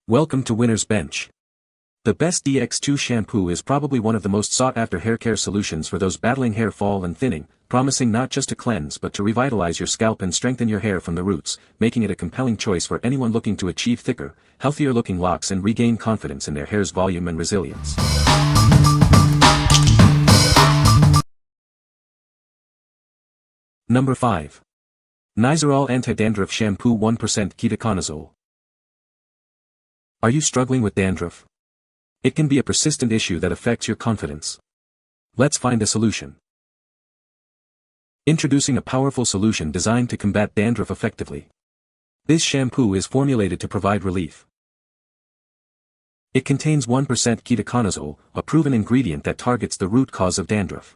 Welcome to Winner's Bench. The best Dx2 shampoo is probably one of the most sought-after hair care solutions for those battling hair fall and thinning, promising not just to cleanse but to revitalize your scalp and strengthen your hair from the roots, making it a compelling choice for anyone looking to achieve thicker, healthier-looking locks and regain confidence in their hair's volume and resilience. Number 5. Nizoral Anti-Dandruff Shampoo 1% Ketoconazole. Are you struggling with dandruff? It can be a persistent issue that affects your confidence. Let's find a solution. Introducing a powerful solution designed to combat dandruff effectively. This shampoo is formulated to provide relief. It contains 1% ketoconazole, a proven ingredient that targets the root cause of dandruff.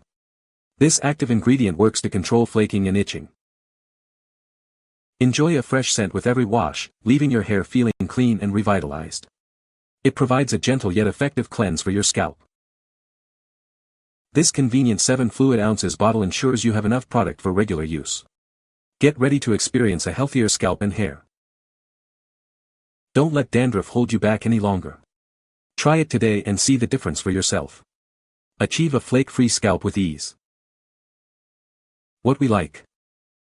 This active ingredient works to control flaking and itching. Enjoy a fresh scent with every wash, leaving your hair feeling clean and revitalized. It provides a gentle yet effective cleanse for your scalp. This convenient 7 fluid ounces bottle ensures you have enough product for regular use. Get ready to experience a healthier scalp and hair. Don't let dandruff hold you back any longer. Try it today and see the difference for yourself. Achieve a flake-free scalp with ease. What we like.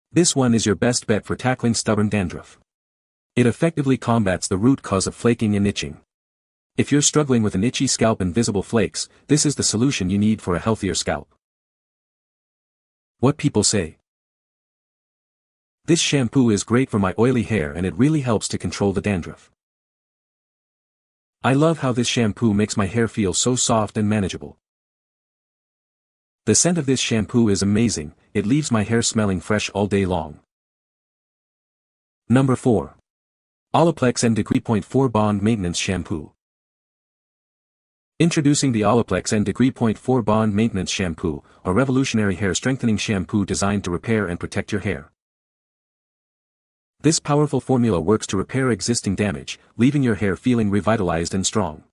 This one is your best bet for tackling stubborn dandruff. It effectively combats the root cause of flaking and itching. If you're struggling with an itchy scalp and visible flakes, this is the solution you need for a healthier scalp. What people say. This shampoo is great for my oily hair and it really helps to control the dandruff. I love how this shampoo makes my hair feel so soft and manageable. The scent of this shampoo is amazing, it leaves my hair smelling fresh all day long. Number 4. Olaplex N°.4 Bond Maintenance Shampoo. Introducing the Olaplex N°.4 Bond Maintenance Shampoo, a revolutionary hair strengthening shampoo designed to repair and protect your hair. This powerful formula works to repair existing damage, leaving your hair feeling revitalized and strong.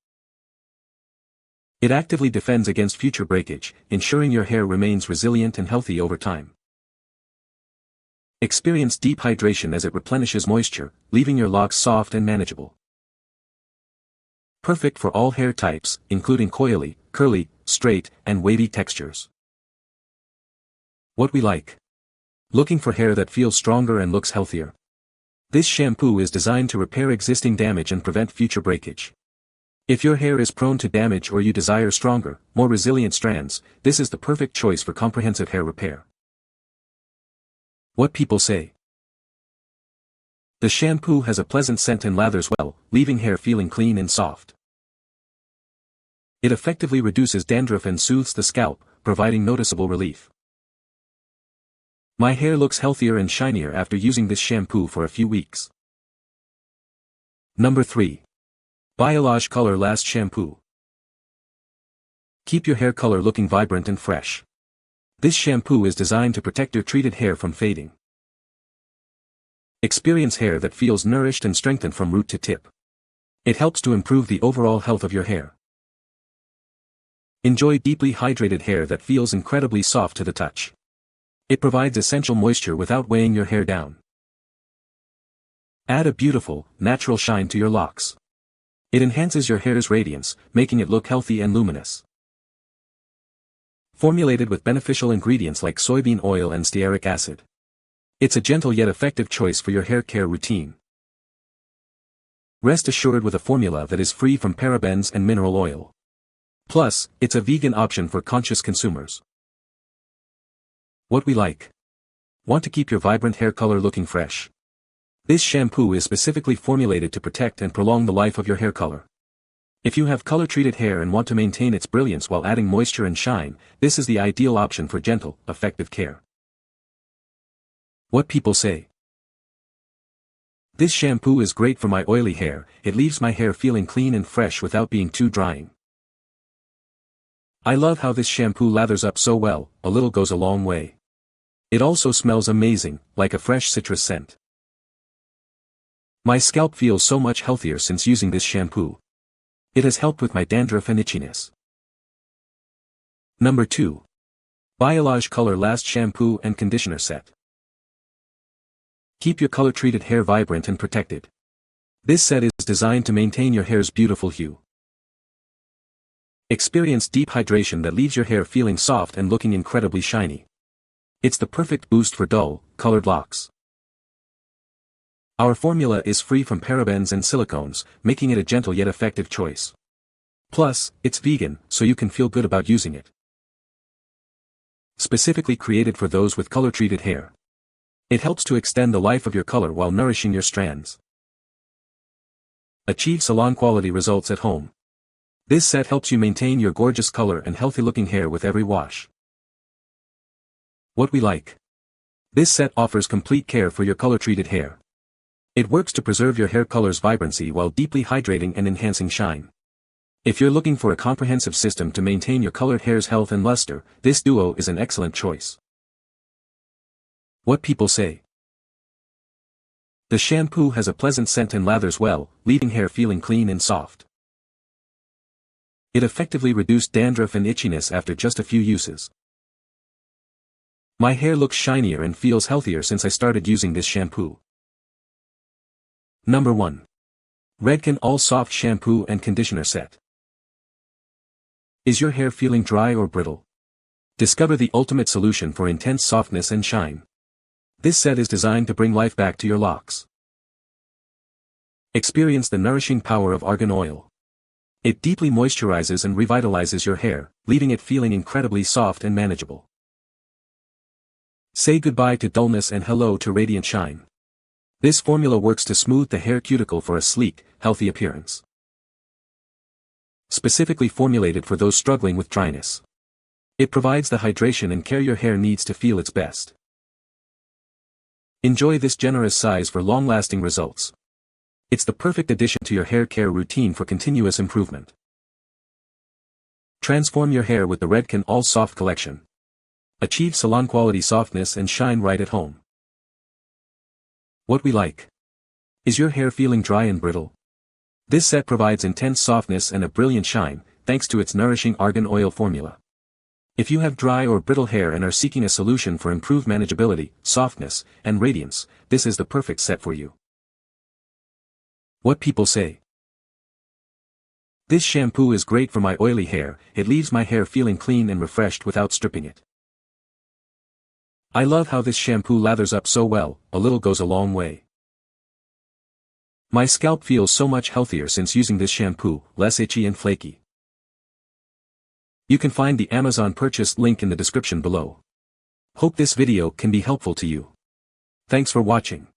It actively defends against future breakage, ensuring your hair remains resilient and healthy over time. Experience deep hydration as it replenishes moisture, leaving your locks soft and manageable. Perfect for all hair types, including coily, curly, straight, and wavy textures. What we like. Looking for hair that feels stronger and looks healthier? This shampoo is designed to repair existing damage and prevent future breakage. If your hair is prone to damage or you desire stronger, more resilient strands, this is the perfect choice for comprehensive hair repair. What people say. The shampoo has a pleasant scent and lathers well, leaving hair feeling clean and soft. It effectively reduces dandruff and soothes the scalp, providing noticeable relief. My hair looks healthier and shinier after using this shampoo for a few weeks. Number 3. Biolage Color Last Shampoo. Keep your hair color looking vibrant and fresh. This shampoo is designed to protect your treated hair from fading. Experience hair that feels nourished and strengthened from root to tip. It helps to improve the overall health of your hair. Enjoy deeply hydrated hair that feels incredibly soft to the touch. It provides essential moisture without weighing your hair down. Add a beautiful, natural shine to your locks. It enhances your hair's radiance, making it look healthy and luminous. Formulated with beneficial ingredients like soybean oil and stearic acid. It's a gentle yet effective choice for your hair care routine. Rest assured with a formula that is free from parabens and mineral oil. Plus, it's a vegan option for conscious consumers. What we like. Want to keep your vibrant hair color looking fresh? This shampoo is specifically formulated to protect and prolong the life of your hair color. If you have color-treated hair and want to maintain its brilliance while adding moisture and shine, this is the ideal option for gentle, effective care. What people say. This shampoo is great for my oily hair, it leaves my hair feeling clean and fresh without being too drying. I love how this shampoo lathers up so well, a little goes a long way. It also smells amazing, like a fresh citrus scent. My scalp feels so much healthier since using this shampoo. It has helped with my dandruff and itchiness. Number 2. Biolage Color Last Shampoo and Conditioner Set. Keep your color-treated hair vibrant and protected. This set is designed to maintain your hair's beautiful hue. Experience deep hydration that leaves your hair feeling soft and looking incredibly shiny. It's the perfect boost for dull, colored locks. Our formula is free from parabens and silicones, making it a gentle yet effective choice. Plus, it's vegan, so you can feel good about using it. Specifically created for those with color-treated hair. It helps to extend the life of your color while nourishing your strands. Achieve salon-quality results at home. This set helps you maintain your gorgeous color and healthy-looking hair with every wash. What we like. This set offers complete care for your color-treated hair. It works to preserve your hair color's vibrancy while deeply hydrating and enhancing shine. If you're looking for a comprehensive system to maintain your colored hair's health and luster, this duo is an excellent choice. What people say. The shampoo has a pleasant scent and lathers well, leaving hair feeling clean and soft. It effectively reduced dandruff and itchiness after just a few uses. My hair looks shinier and feels healthier since I started using this shampoo. Number 1. Redken All Soft Shampoo and Conditioner Set. Is your hair feeling dry or brittle? Discover the ultimate solution for intense softness and shine. This set is designed to bring life back to your locks. Experience the nourishing power of argan oil. It deeply moisturizes and revitalizes your hair, leaving it feeling incredibly soft and manageable. Say goodbye to dullness and hello to radiant shine. This formula works to smooth the hair cuticle for a sleek, healthy appearance. Specifically formulated for those struggling with dryness. It provides the hydration and care your hair needs to feel its best. Enjoy this generous size for long-lasting results. It's the perfect addition to your hair care routine for continuous improvement. Transform your hair with the Redken All Soft Collection. Achieve salon-quality softness and shine right at home. What we like. Is your hair feeling dry and brittle? This set provides intense softness and a brilliant shine, thanks to its nourishing argan oil formula. If you have dry or brittle hair and are seeking a solution for improved manageability, softness, and radiance, this is the perfect set for you. What people say. This shampoo is great for my oily hair, it leaves my hair feeling clean and refreshed without stripping it. I love how this shampoo lathers up so well, a little goes a long way. My scalp feels so much healthier since using this shampoo, less itchy and flaky. You can find the Amazon purchase link in the description below. Hope this video can be helpful to you. Thanks for watching.